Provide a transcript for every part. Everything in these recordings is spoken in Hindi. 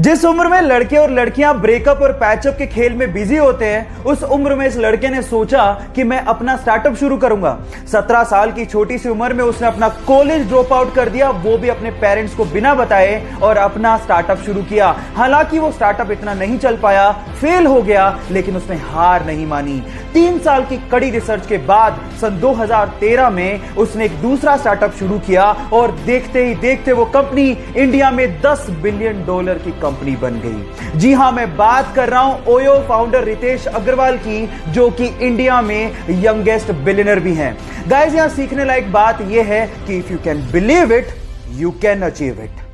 जिस उम्र में लड़के और लड़कियां ब्रेकअप और पैचअप के खेल में बिजी होते हैं, उस उम्र में इस लड़के ने सोचा कि मैं अपना स्टार्टअप शुरू करूंगा। 17 साल की छोटी सी उम्र में उसने अपना कॉलेज ड्रॉप आउट कर दिया, वो भी अपने पेरेंट्स को बिना बताए, और अपना स्टार्टअप शुरू किया। हालांकि वो स्टार्टअप इतना नहीं चल पाया, फेल हो गया, लेकिन उसने हार नहीं मानी। 3 साल की कड़ी रिसर्च के बाद सन 2013 में उसने एक दूसरा स्टार्टअप शुरू किया और देखते ही देखते वो कंपनी इंडिया में $10 बिलियन की कंपनी बन गई। जी हां, मैं बात कर रहा हूं ओयो फाउंडर रितेश अग्रवाल की, जो कि इंडिया में यंगेस्ट बिलियनर भी हैं। गाइस, यहां सीखने लायक बात यह है कि if you can believe it, you can achieve it.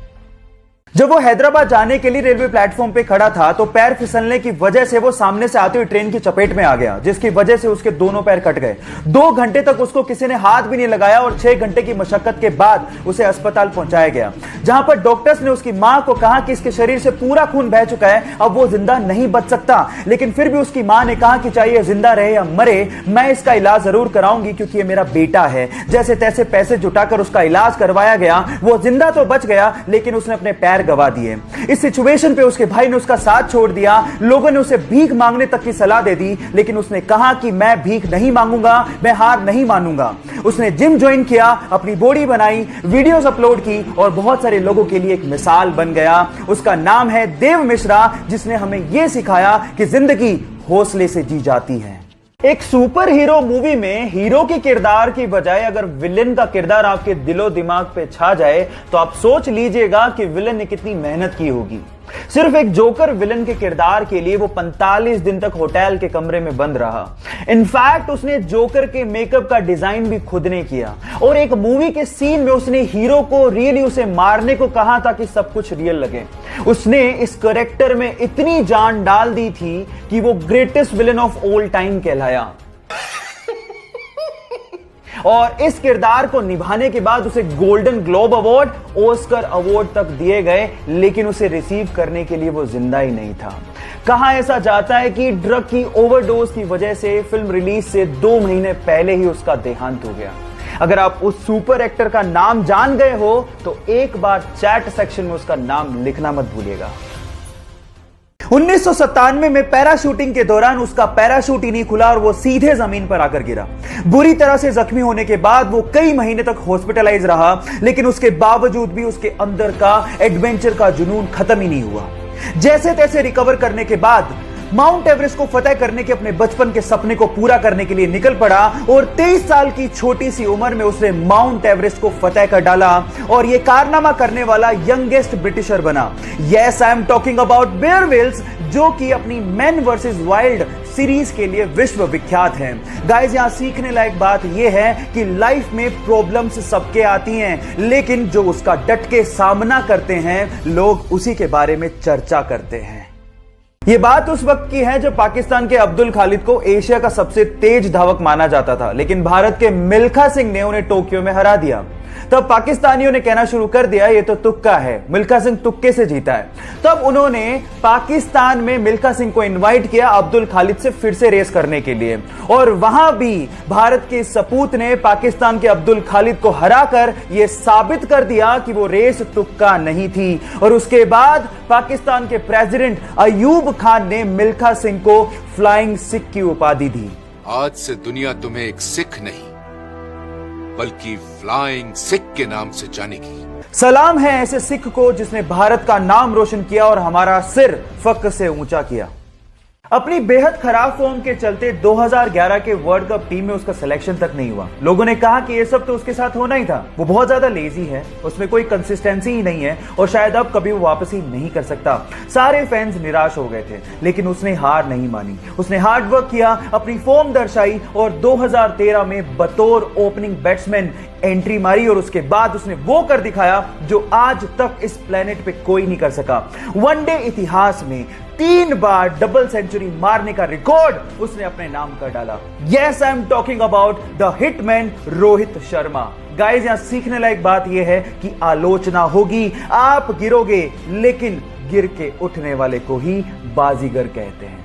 जब वो हैदराबाद जाने के लिए रेलवे प्लेटफॉर्म पे खड़ा था तो पैर फिसलने की वजह से वो सामने से आती हुई ट्रेन की चपेट में आ गया, जिसकी वजह से उसके दोनों पैर कट गए। 2 घंटे तक उसको किसी ने हाथ भी नहीं लगाया और 6 घंटे की मशक्कत के बाद उसे अस्पताल पहुंचाया गया, जहां पर डॉक्टर्स ने उसकी मां को कहा कि इसके शरीर से पूरा खून बह चुका है, अब वो जिंदा नहीं बच सकता। लेकिन फिर भी उसकी मां ने कहा कि चाहे जिंदा रहे या मरे, मैं इसका इलाज जरूर कराऊंगी क्योंकि ये मेरा बेटा है। जैसे तैसे पैसे जुटाकर उसका इलाज करवाया गया। वो जिंदा तो बच गया, लेकिन उसने अपने पैर गवा दिए। इस सिचुएशन पे उसके भाई ने उसका साथ छोड़ दिया। लोगों ने उसे भीख मांगने तक की सलाह दे दी, लेकिन उसने कहा कि मैं भीख नहीं मांगूंगा, मैं हार नहीं मानूंगा। उसने जिम ज्वाइन किया, अपनी बॉडी बनाई, वीडियोस अपलोड की और बहुत सारे लोगों के लिए एक मिसाल बन गया। उसका नाम है देव मिश्रा, जिसने हमें यह सिखाया कि जिंदगी हौसले से जी जाती है। एक सुपर हीरो मूवी में हीरो के किरदार की बजाय अगर विलेन का किरदार आपके दिलो दिमाग पे छा जाए तो आप सोच लीजिएगा कि विलेन ने कितनी मेहनत की होगी। सिर्फ एक जोकर विलेन के किरदार के लिए वो 45 दिन तक होटल के कमरे में बंद रहा। इनफैक्ट उसने जोकर के मेकअप का डिजाइन भी खुद ने किया और एक मूवी के सीन में उसने हीरो को रियली उसे मारने को कहा ताकि सब कुछ रियल लगे। उसने इस कैरेक्टर में इतनी जान डाल दी थी कि वो greatest villain of all time कहलाया। और इस किरदार को निभाने के बाद उसे golden globe award, Oscar award तक दिए गए, लेकिन उसे रिसीव करने के लिए वो जिंदा ही नहीं था। कहा ऐसा जाता है कि ड्रग की ओवरडोज की वजह से फिल्म रिलीज से 2 महीने पहले ही उसका देहांत हो गया। अगर आप उस सुपर एक्टर का नाम जान गए हो तो एक बार चैट सेक्शन में उसका नाम लिखना मत भूलिएगा। 1997 में पैराशूटिंग के दौरान उसका पैराशूट ही नहीं खुला और वो सीधे जमीन पर आकर गिरा। बुरी तरह से जख्मी होने के बाद वो कई महीने तक हॉस्पिटलाइज रहा, लेकिन उसके बावजूद भी उसके अंदर का एडवेंचर का जुनून खत्म ही नहीं हुआ। जैसे तैसे रिकवर करने के बाद माउंट एवरेस्ट को फतेह करने के अपने बचपन के सपने को पूरा करने के लिए निकल पड़ा और 23 साल की छोटी सी उम्र में उसने माउंट एवरेस्ट को फतेह कर डाला और यह कारनामा करने वाला यंगेस्ट ब्रिटिशर बना। Yes, I am talking about Bear Grylls, जो कि अपनी मैन वर्सेस वाइल्ड सीरीज के लिए विश्व विख्यात हैं। गाइस, यहां सीखने लायक बात यह है कि लाइफ में प्रॉब्लम्स सबके आती हैं, लेकिन जो उसका डट के सामना करते हैं, लोग उसी के बारे में चर्चा करते हैं। यह बात उस वक्त की है जब पाकिस्तान के अब्दुल खालिद को एशिया का सबसे तेज धावक माना जाता था, लेकिन भारत के मिल्खा सिंह ने उन्हें टोक्यो में हरा दिया। तब पाकिस्तानियों ने कहना शुरू कर दिया ये तो तुक्का है, मिल्खा सिंह तुक्के से जीता है। तब उन्होंने पाकिस्तान में मिल्खा सिंह को इनवाइट किया अब्दुल खालिद से फिर से रेस करने के लिए, और वहां भी भारत के सपूत ने पाकिस्तान के अब्दुल खालिद को हराकर यह साबित कर दिया कि वो रेस तुक्का नहीं थी। और उसके बाद पाकिस्तान के प्रेसिडेंट अयूब खान ने मिल्खा सिंह को फ्लाइंग सिख की उपाधि दी। आज से दुनिया तुम्हें एक सिख नहीं बल्कि फ्लाइंग सिख के नाम से जानेगी। सलाम है ऐसे सिख को जिसने भारत का नाम रोशन किया और हमारा सिर फख्र से ऊंचा किया। अपनी बेहद खराब फॉर्म के चलते 2011 के वर्ल्ड कप टीम में उसका सिलेक्शन तक नहीं हुआ। लोगों ने कहा कि ये सब तो उसके साथ होना ही था, वो बहुत ज्यादा लेजी है, उसमें कोई कंसिस्टेंसी ही नहीं है और शायद अब कभी वो वापस ही नहीं कर सकता। सारे फैंस निराश हो गए थे, लेकिन उसने हार नहीं मानी। उसने हार्ड वर्क किया, अपनी फॉर्म दर्शाई और 2013 में बतौर ओपनिंग बैट्समैन एंट्री मारी और उसके बाद उसने वो कर दिखाया जो आज तक इस प्लेनेट पे कोई नहीं कर सका। वनडे इतिहास में 3 बार डबल सेंचुरी मारने का रिकॉर्ड उसने अपने नाम कर डाला। Yes, I am talking about the hitman Rohit Sharma. Guys, यहां सीखने लायक बात यह है कि आलोचना होगी, आप गिरोगे, लेकिन गिर के उठने वाले को ही बाजीगर कहते हैं।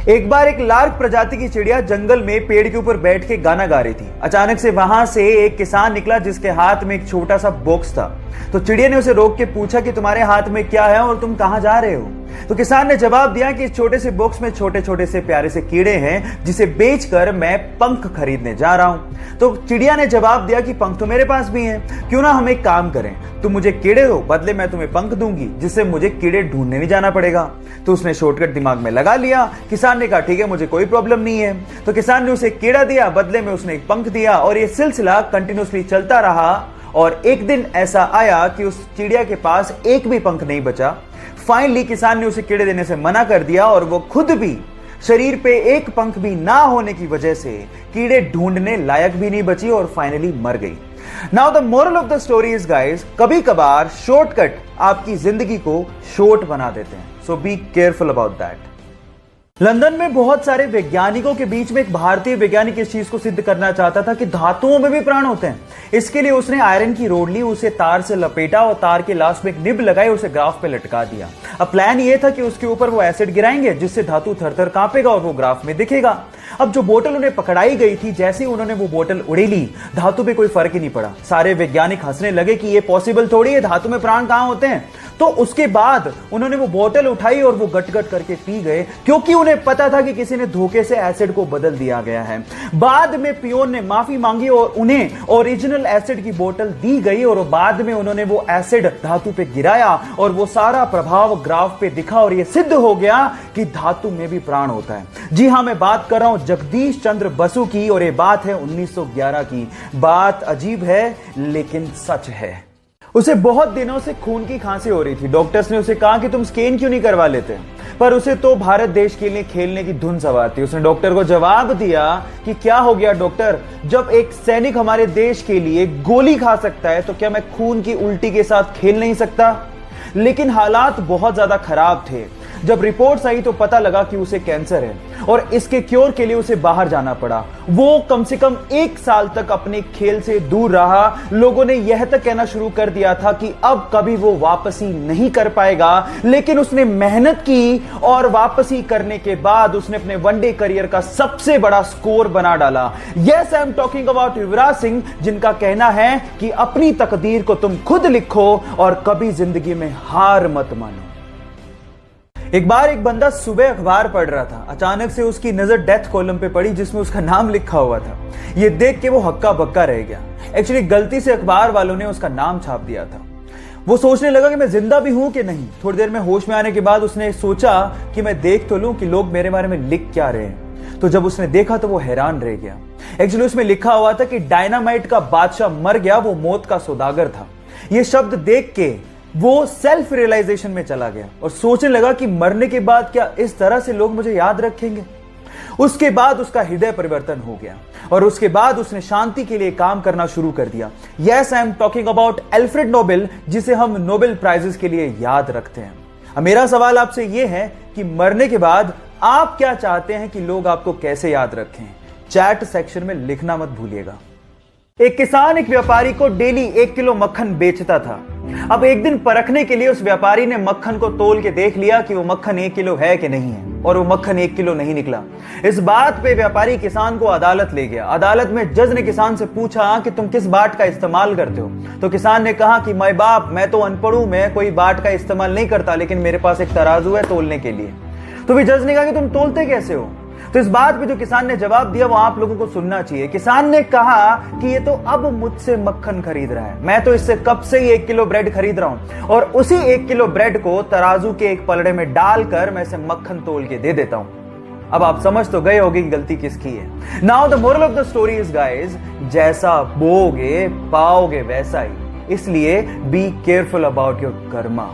एक बार एक लार्क प्रजाति की चिड़िया जंगल में पेड़ के ऊपर बैठ के गाना गा रही थी। अचानक से वहां से एक किसान निकला जिसके हाथ में एक छोटा सा बॉक्स था। तो चिड़िया ने उसे रोक के पूछा कि तुम्हारे हाथ में क्या है और तुम कहां जा रहे हो। तो किसान ने जवाब दिया कि इस छोटे से बॉक्स में छोटे छोटे से प्यारे से कीड़े हैं जिसे बेचकर मैं पंख खरीदने जा रहा हूं। तो चिड़िया ने जवाब दिया कि पंख तो मेरे पास भी हैं, क्यों ना हम एक काम करें, तुम मुझे कीड़े दो, बदले मैं तुम्हें पंख दूंगी जिससे मुझे कीड़े ढूंढने नहीं जाना पड़ेगा। तो उसने शॉर्टकट दिमाग में लगा लिया। किसान ने कहा ठीक है, मुझे कोई प्रॉब्लम नहीं है। तो किसान ने उसे कीड़ा दिया, बदले में उसने एक पंख दिया और यह सिलसिला कंटिन्यूसली चलता रहा। और एक दिन ऐसा आया कि उस चिड़िया के पास एक भी पंख नहीं बचा। फाइनली किसान ने उसे कीड़े देने से मना कर दिया और वो खुद भी शरीर पे एक पंख भी ना होने की वजह से कीड़े ढूंढने लायक भी नहीं बची और फाइनली मर गई। Now the moral of the story is guys, कभी कभार शॉर्टकट आपकी जिंदगी को शॉर्ट बना देते हैं, so be careful about that. London में बहुत सारे वैज्ञानिकों के बीच में एक भारतीय वैज्ञानिक इस चीज को सिद्ध करना चाहता था कि धातुओं में भी प्राण होते हैं। इसके लिए उसने आयरन की रोड ली, उसे तार से लपेटा और तार के लास्ट में एक निब लगाई, उसे ग्राफ पे लटका दिया। अब प्लान ये था कि उसके ऊपर वो एसिड गिराएंगे जिससे धातु थर-थर कांपेगा और वो ग्राफ में दिखेगा। अब जो बोतल उन्हें पकड़ाई गई थी, जैसे ही उन्होंने वो बोतल उड़ेली, धातु पे कोई फर्क ही नहीं पड़ा। सारे वैज्ञानिक हंसने लगे कि ये पॉसिबल थोड़ी है, धातु में प्राण कहां होते हैं। तो उसके बाद उन्होंने वो बोतल उठाई और वो गट-गट करके पी गए, क्योंकि उन्हें पता था कि किसी ने धोखे से एसिड को बदल दिया गया है। बाद में पियोन ने माफी मांगी और उन्हें ओरिजिनल एसिड की बोतल दी गई और बाद में उन्होंने वो एसिड धातु पे गिराया और वो सारा प्रभाव ग्राफ पे दिखा और ये सिद्ध हो गया कि धातु में भी प्राण होता है। जी हां, मैं बात कर रहा हूं जगदीश चंद्र बसु की और ये बात है 1911 की। बात अजीब है लेकिन सच है। उसे बहुत दिनों से खून की खांसी हो रही थी। डॉक्टर्स ने उसे कहा कि तुम स्कैन क्यों नहीं करवा लेते, पर उसे तो भारत देश के लिए खेलने की धुन सवार थी। उसने डॉक्टर को जवाब दिया कि क्या हो गया डॉक्टर, जब एक सैनिक हमारे देश के लिए गोली खा सकता है तो क्या मैं खून की उल्टी के साथ खेल नहीं सकता। लेकिन हालात बहुत ज्यादा खराब थे। जब रिपोर्ट्स आई तो पता लगा कि उसे कैंसर है और इसके क्योर के लिए उसे बाहर जाना पड़ा। वो कम से कम 1 साल तक अपने खेल से दूर रहा। लोगों ने यह तक कहना शुरू कर दिया था कि अब कभी वो वापसी नहीं कर पाएगा, लेकिन उसने मेहनत की और वापसी करने के बाद उसने अपने वनडे करियर का सबसे बड़ा स्कोर बना डाला। Yes, I am talking about Yuvraj Singh, जिनका कहना है कि अपनी तकदीर को तुम खुद लिखो और कभी जिंदगी में हार मत मानो। एक बार एक बंदा सुबह अखबार पढ़ रहा था। अचानक से उसकी नजर डेथ कॉलम पे पड़ी जिसमें उसका नाम लिखा हुआ था। यह देख के वो हक्का बक्का रह गया। एक्चुअली गलती से अखबार वालों ने उसका नाम छाप दिया था। वो सोचने लगा कि मैं जिंदा भी हूं कि नहीं। थोड़ी देर में होश में आने के बाद उसने सोचा कि मैं देख तो लूं कि लोग मेरे बारे में लिख क्या रहे हैं। तो जब उसने देखा तो वो हैरान रह गया। एक्चुअली उसमें लिखा हुआ था कि डायनामाइट का बादशाह मर गया, वो मौत का सौदागर था। ये शब्द देख के वो सेल्फ रियलाइजेशन में चला गया और सोचने लगा कि मरने के बाद क्या इस तरह से लोग मुझे याद रखेंगे। उसके बाद उसका हृदय परिवर्तन हो गया और उसके बाद उसने शांति के लिए काम करना शुरू कर दिया। Yes, I am talking about Alfred Nobel, जिसे हम नोबेल प्राइजेस के लिए याद रखते हैं। अब मेरा सवाल आपसे यह है कि मरने के बाद आप क्या चाहते हैं कि लोग आपको कैसे याद रखें। चैट सेक्शन में लिखना मत भूलिएगा। एक किसान एक व्यापारी को डेली 1 किलो मक्खन बेचता था। अब एक दिन परखने के लिए उस व्यापारी ने मक्खन को तोल के देख लिया कि वो मक्खन 1 किलो है कि नहीं है, और वो मक्खन 1 किलो नहीं निकला। इस बात पे व्यापारी किसान को अदालत ले गया। अदालत में जज ने किसान से पूछा कि तुम किस बाट का इस्तेमाल करते हो। तो किसान ने कहा कि माय बाप, मैं तो अनपढ़ हूं, मैं कोई बाट का इस्तेमाल नहीं करता, लेकिन मेरे पास एक तराजू है तोलने के लिए। तो भी जज ने कहा कि तुम तोलते कैसे हो। तो इस बात पे जो किसान ने जवाब दिया वो आप लोगों को सुनना चाहिए। किसान ने कहा कि ये तो अब मुझसे मक्खन खरीद रहा है, मैं तो इससे कब से ही 1 किलो ब्रेड खरीद रहा हूं और उसी 1 किलो ब्रेड को तराजू के एक पलड़े में डालकर मैं इसे मक्खन तोल के दे देता हूं। अब आप समझ तो गए होंगे कि गलती किसकी है। Now the moral of the story is guys, जैसा बोओगे पाओगे वैसा ही, इसलिए B careful about your Karma.